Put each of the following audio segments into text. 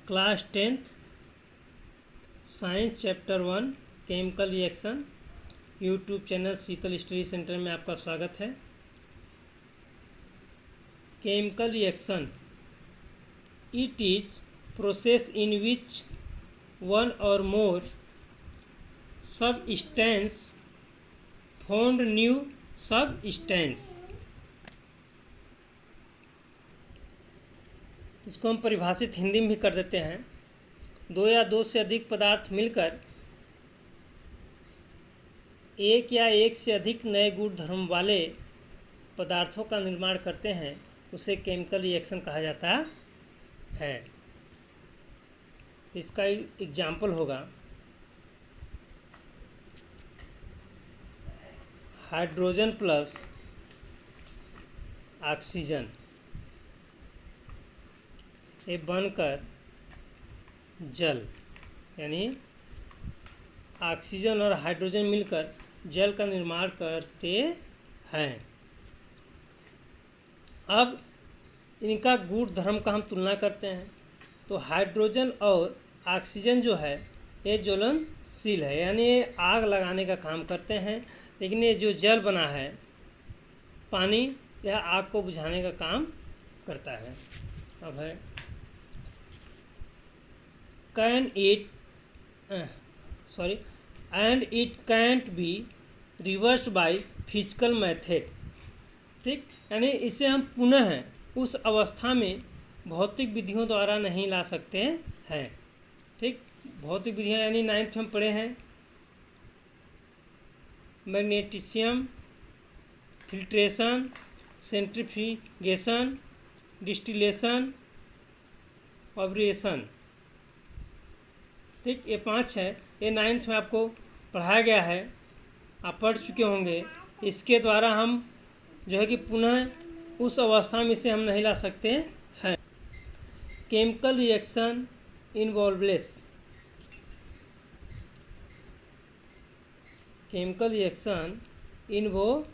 Class 10th science chapter 1 chemical reaction YouTube channel Sheetal study centre में आपका स्वागत है। Chemical reaction it is process in which one or more substance found new substance. इसको हम परिभाषित हिंदी में भी कर देते हैं। दो या दो से अधिक पदार्थ मिलकर एक या एक से अधिक नए गुण धर्म वाले पदार्थों का निर्माण करते हैं, उसे केमिकल रिएक्शन कहा जाता है। इसका एग्जाम्पल होगा हाइड्रोजन प्लस ऑक्सीजन, ये बनकर जल, यानी ऑक्सीजन और हाइड्रोजन मिलकर जल का निर्माण करते हैं। अब इनका गुण धर्म का हम तुलना करते हैं तो हाइड्रोजन और ऑक्सीजन जो है ये ज्वलनशील है, यानी ये आग लगाने का काम करते हैं। लेकिन ये जो जल बना है पानी, यह आग को बुझाने का काम करता है। अब है and it can't be reversed by physical method। ठीक, यानी इसे हम पुनः उस अवस्था में भौतिक विधियों द्वारा नहीं ला सकते हैं। ठीक, भौतिक विधियाँ यानी 9th में पढ़े हैं, मैग्नेटिशियम, फिल्ट्रेशन, सेंट्रीफ्यूगेशन, डिस्टिलेशन, ऑब्रेशन। ठीक, ये 5 है। ये 9th में आपको पढ़ाया गया है, आप पढ़ चुके होंगे। इसके द्वारा हम जो है कि पुनः उस अवस्था में इसे हम नहीं ला सकते हैं। Chemical reaction involves, chemical reaction involves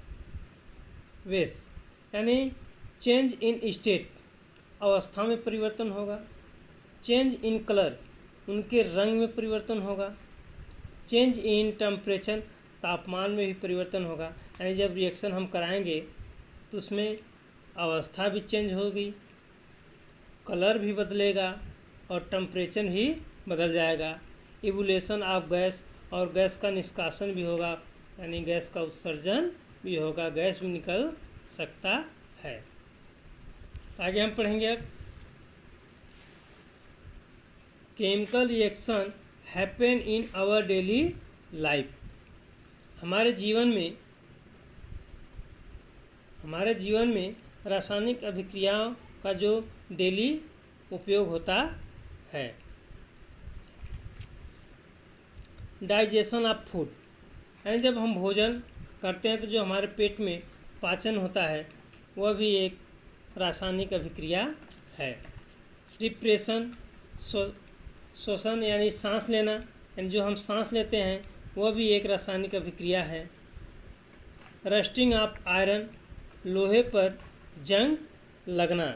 यानी चेंज इन स्टेट, अवस्था में परिवर्तन होगा। चेंज इन कलर, उनके रंग में परिवर्तन होगा। चेंज इन टेम्परेचर, तापमान में भी परिवर्तन होगा। यानी जब रिएक्शन हम कराएंगे तो उसमें अवस्था भी चेंज होगी, कलर भी बदलेगा और टेम्परेचर भी बदल जाएगा। इवोल्यूशन ऑफ गैस, और गैस का निष्कासन भी होगा, यानी गैस का उत्सर्जन भी होगा, गैस भी निकल सकता है। आगे हम पढ़ेंगे अब chemical reaction happen in our daily life. हमारे जीवन में रासायनिक अभिक्रियाओं का जो डेली उपयोग होता है। डाइजेशन ऑफ फूड, यानी जब हम भोजन करते हैं तो जो हमारे पेट में पाचन होता है वह भी एक रासायनिक अभिक्रिया है। रिप्रेशन, श्वसन यानी सांस लेना, यानी जो हम सांस लेते हैं वह भी एक रासायनिक अभिक्रिया है। रस्टिंग ऑफ आयरन, लोहे पर जंग लगना,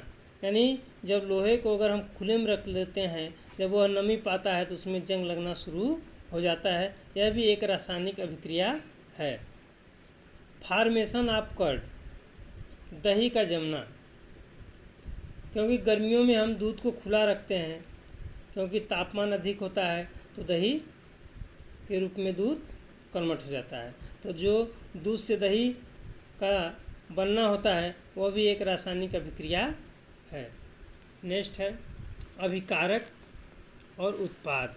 यानी जब लोहे को अगर हम खुले में रख लेते हैं, जब वह नमी पाता है तो उसमें जंग लगना शुरू हो जाता है, यह भी एक रासायनिक अभिक्रिया है। फॉर्मेशन ऑफ कर्ड, दही का जमना, क्योंकि गर्मियों में हम दूध को खुला रखते हैं क्योंकि तापमान अधिक होता है तो दही के रूप में दूध कन्वर्ट हो जाता है। तो जो दूध से दही का बनना होता है वह भी एक रासायनिक अभिक्रिया है। नेक्स्ट है अभिकारक और उत्पाद।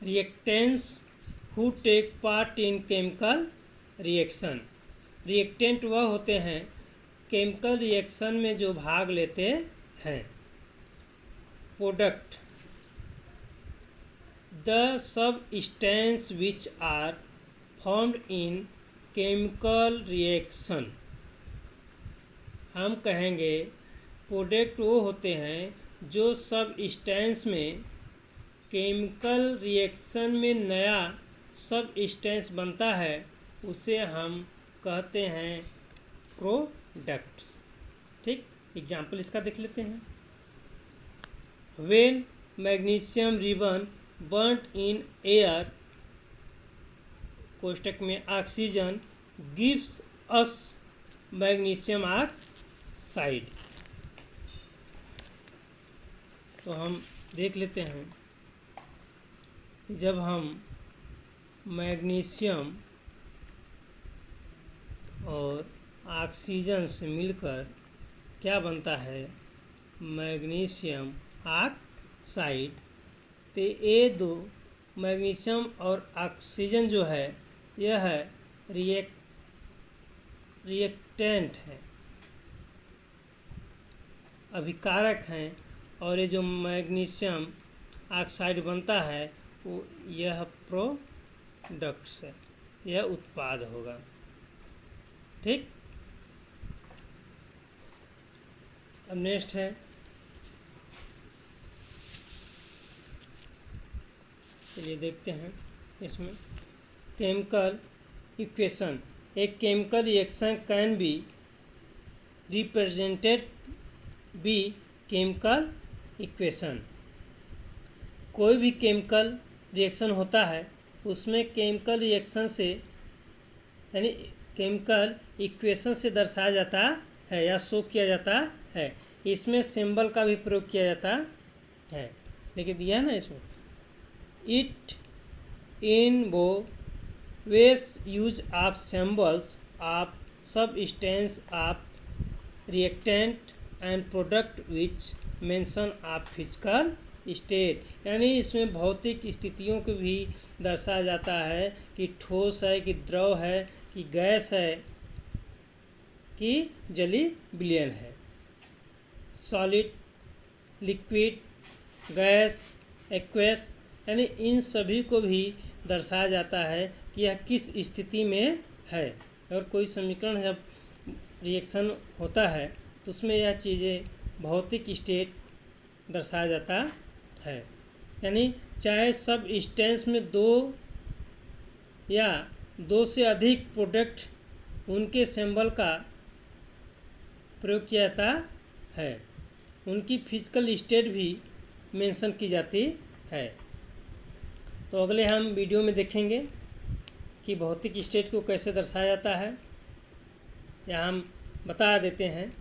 Reactants who take part in chemical reaction, reactant वह होते हैं केमिकल रिएक्शन में जो भाग लेते हैं। Product, the substance which are formed in chemical reaction. हम कहेंगे प्रोडक्ट वो होते हैं जो सबस्टेंस में केमिकल रिएक्शन में नया सबस्टेंस बनता है, उसे हम कहते हैं प्रोडक्ट्स। ठीक, एग्जाम्पल इसका देख लेते हैं। When magnesium ribbon burnt in air कोष्टक में oxygen gives us magnesium oxide. तो हम देख लेते हैं कि जब हम मैग्नीशियम और ऑक्सीजन से मिलकर क्या बनता है, मैग्नीशियम ऑक्साइड। तो ये दो मैग्नीशियम और ऑक्सीजन जो है यह रिएक्टेंट है, अभिकारक हैं, और ये जो मैग्नीशियम ऑक्साइड बनता है वो यह प्रोडक्ट्स है, यह उत्पाद होगा। ठीक। अब नेक्स्ट है, चलिए देखते हैं इसमें केमिकल इक्वेशन। एक chemical reaction can be represented by chemical equation. कोई भी केमिकल रिएक्शन होता है उसमें केमिकल रिएक्शन से यानी केमिकल इक्वेशन से दर्शाया जाता है या शो किया जाता है। इसमें सिंबल का भी प्रयोग किया जाता है, लेकिन दिया है ना इसमें इट इन वो वेस use of symbols of substance of reactant and product which mention of physical state. यानी इसमें भौतिक स्थितियों को भी दर्शाया जाता है कि ठोस है कि द्रव है कि गैस है कि जली विलयन है। सॉलिड, लिक्विड, गैस, एक्वस, यानी इन सभी को भी दर्शाया जाता है कि यह किस स्थिति में है। और कोई समीकरण जब रिएक्शन होता है तो उसमें यह चीज़ें भौतिक स्टेट दर्शाया जाता है। यानी चाहे सब स्टेंस में दो या दो से अधिक प्रोडक्ट उनके सिंबल का प्रयोग किया जाता है, उनकी फिजिकल स्टेट भी मेंशन की जाती है। तो अगले हम वीडियो में देखेंगे कि भौतिक स्टेट को कैसे दर्शाया जाता है। या हम बता देते हैं